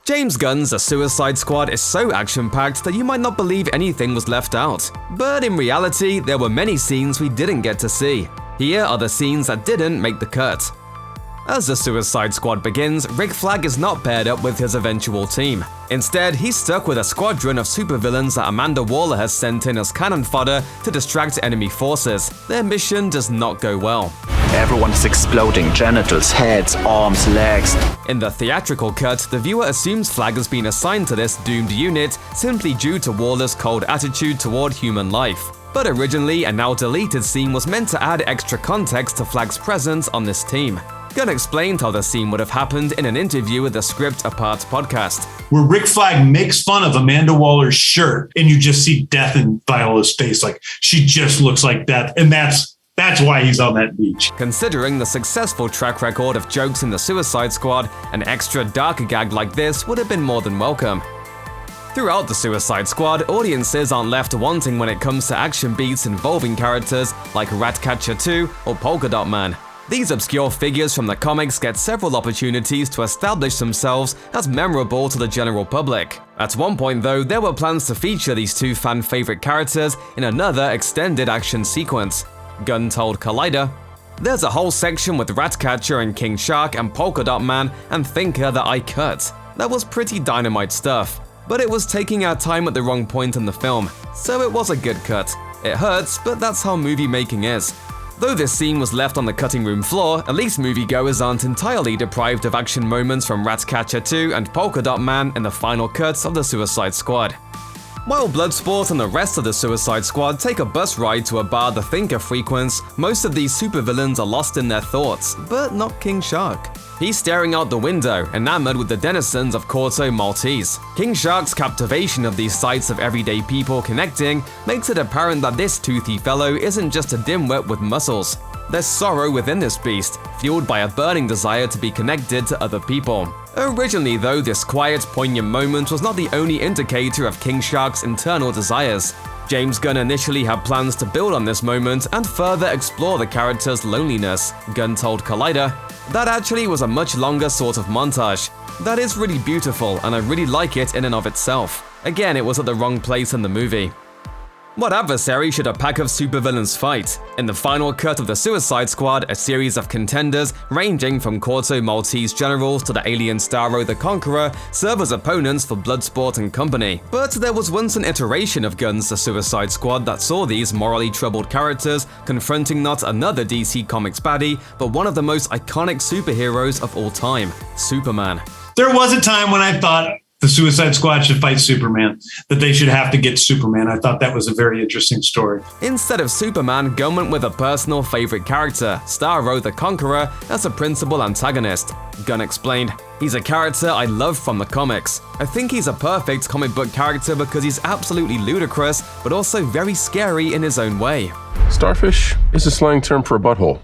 James Gunn's The Suicide Squad is so action-packed that you might not believe anything was left out. But in reality, there were many scenes we didn't get to see. Here are the scenes that didn't make the cut. As the Suicide Squad begins, Rick Flag is not paired up with his eventual team. Instead, he's stuck with a squadron of supervillains that Amanda Waller has sent in as cannon fodder to distract enemy forces. Their mission does not go well. Everyone's exploding, genitals, heads, arms, legs. In the theatrical cut, the viewer assumes Flag has been assigned to this doomed unit simply due to Waller's cold attitude toward human life. But originally, a now deleted scene was meant to add extra context to Flag's presence on this team. Gunn explained how the scene would have happened in an interview with the Script Apart podcast. Where Rick Flag makes fun of Amanda Waller's shirt, and you just see death in Viola's face. Like, she just looks like death, and that's why he's on that beach. Considering the successful track record of jokes in the Suicide Squad, an extra darker gag like this would have been more than welcome. Throughout the Suicide Squad, audiences aren't left wanting when it comes to action beats involving characters like Ratcatcher 2 or Polka Dot Man. These obscure figures from the comics get several opportunities to establish themselves as memorable to the general public. At one point though, there were plans to feature these two fan-favorite characters in another extended action sequence. Gunn told Collider, "There's a whole section with Ratcatcher and King Shark and Polka Dot Man and Thinker that I cut. That was pretty dynamite stuff. But it was taking our time at the wrong point in the film, so it was a good cut. It hurts, but that's how movie making is." Though this scene was left on the cutting room floor, at least moviegoers aren't entirely deprived of action moments from Ratcatcher 2 and Polka Dot Man in the final cuts of the Suicide Squad. While Bloodsport and the rest of the Suicide Squad take a bus ride to a bar the Thinker frequents, most of these supervillains are lost in their thoughts, but not King Shark. He's staring out the window, enamored with the denizens of Corto Maltese. King Shark's captivation of these sights of everyday people connecting makes it apparent that this toothy fellow isn't just a dimwit with muscles. There's sorrow within this beast, fueled by a burning desire to be connected to other people. Originally though, this quiet, poignant moment was not the only indicator of King Shark's internal desires. James Gunn initially had plans to build on this moment and further explore the character's loneliness. Gunn told Collider, "That actually was a much longer sort of montage. That is really beautiful and I really like it in and of itself. Again, it was at the wrong place in the movie." What adversary should a pack of supervillains fight? In the final cut of the Suicide Squad, a series of contenders ranging from Corto Maltese generals to the alien Starro the Conqueror serve as opponents for Bloodsport and company. But there was once an iteration of Gunn's The Suicide Squad that saw these morally troubled characters confronting not another DC Comics baddie, but one of the most iconic superheroes of all time, Superman. There was a time when I thought the Suicide Squad should fight Superman, that they should have to get Superman. I thought that was a very interesting story. Instead of Superman, Gunn went with a personal favorite character, Starro the Conqueror, as a principal antagonist. Gunn explained, "He's a character I love from the comics. I think he's a perfect comic book character because he's absolutely ludicrous, but also very scary in his own way." Starfish is a slang term for a butthole.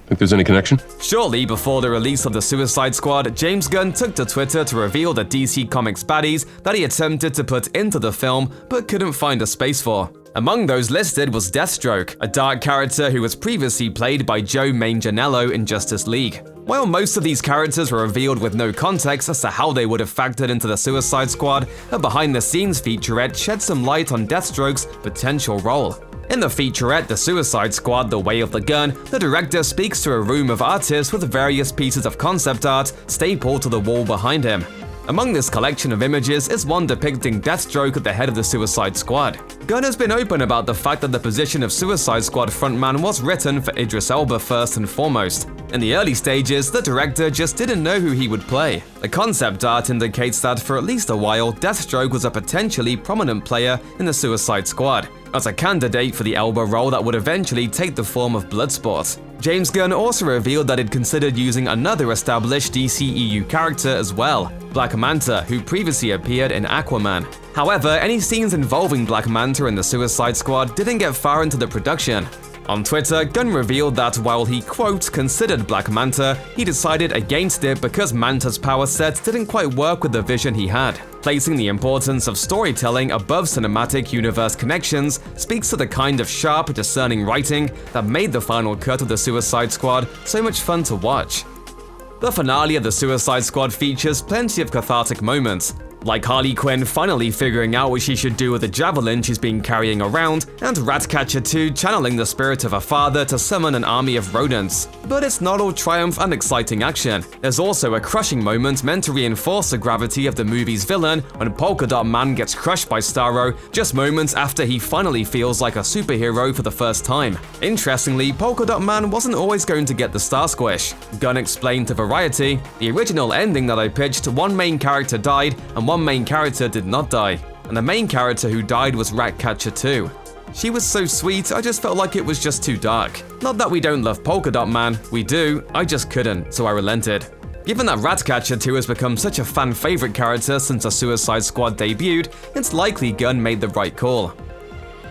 Think there's any connection? Shortly before the release of the Suicide Squad, James Gunn took to Twitter to reveal the DC Comics baddies that he attempted to put into the film but couldn't find a space for. Among those listed was Deathstroke, a dark character who was previously played by Joe Manganiello in Justice League. While most of these characters were revealed with no context as to how they would have factored into the Suicide Squad, a behind-the-scenes featurette shed some light on Deathstroke's potential role. In the featurette, The Suicide Squad: The Way of the Gun, the director speaks to a room of artists with various pieces of concept art stapled to the wall behind him. Among this collection of images is one depicting Deathstroke at the head of the Suicide Squad. Gunn has been open about the fact that the position of Suicide Squad frontman was written for Idris Elba first and foremost. In the early stages, the director just didn't know who he would play. The concept art indicates that for at least a while, Deathstroke was a potentially prominent player in the Suicide Squad, as a candidate for the Elba role that would eventually take the form of Bloodsport. James Gunn also revealed that he'd considered using another established DCEU character as well, Black Manta, who previously appeared in Aquaman. However, any scenes involving Black Manta in the Suicide Squad didn't get far into the production. On Twitter, Gunn revealed that while he, quote, considered Black Manta, he decided against it because Manta's power set didn't quite work with the vision he had. Placing the importance of storytelling above cinematic universe connections speaks to the kind of sharp, discerning writing that made the final cut of the Suicide Squad so much fun to watch. The finale of the Suicide Squad features plenty of cathartic moments, like Harley Quinn finally figuring out what she should do with the javelin she's been carrying around, and Ratcatcher 2 channeling the spirit of her father to summon an army of rodents. But it's not all triumph and exciting action. There's also a crushing moment meant to reinforce the gravity of the movie's villain when Polka Dot Man gets crushed by Starro just moments after he finally feels like a superhero for the first time. Interestingly, Polka Dot Man wasn't always going to get the Star Squish. Gunn explained to Variety, "The original ending that I pitched, one main character died and one main character did not die, and the main character who died was Ratcatcher 2. She was so sweet, I just felt like it was just too dark. Not that we don't love Polka Dot Man, we do, I just couldn't, so I relented." Given that Ratcatcher 2 has become such a fan favorite character since the Suicide Squad debuted, it's likely Gunn made the right call.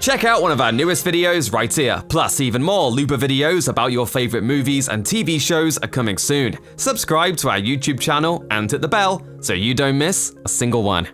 Check out one of our newest videos right here, plus even more Looper videos about your favorite movies and TV shows are coming soon. Subscribe to our YouTube channel and hit the bell so you don't miss a single one.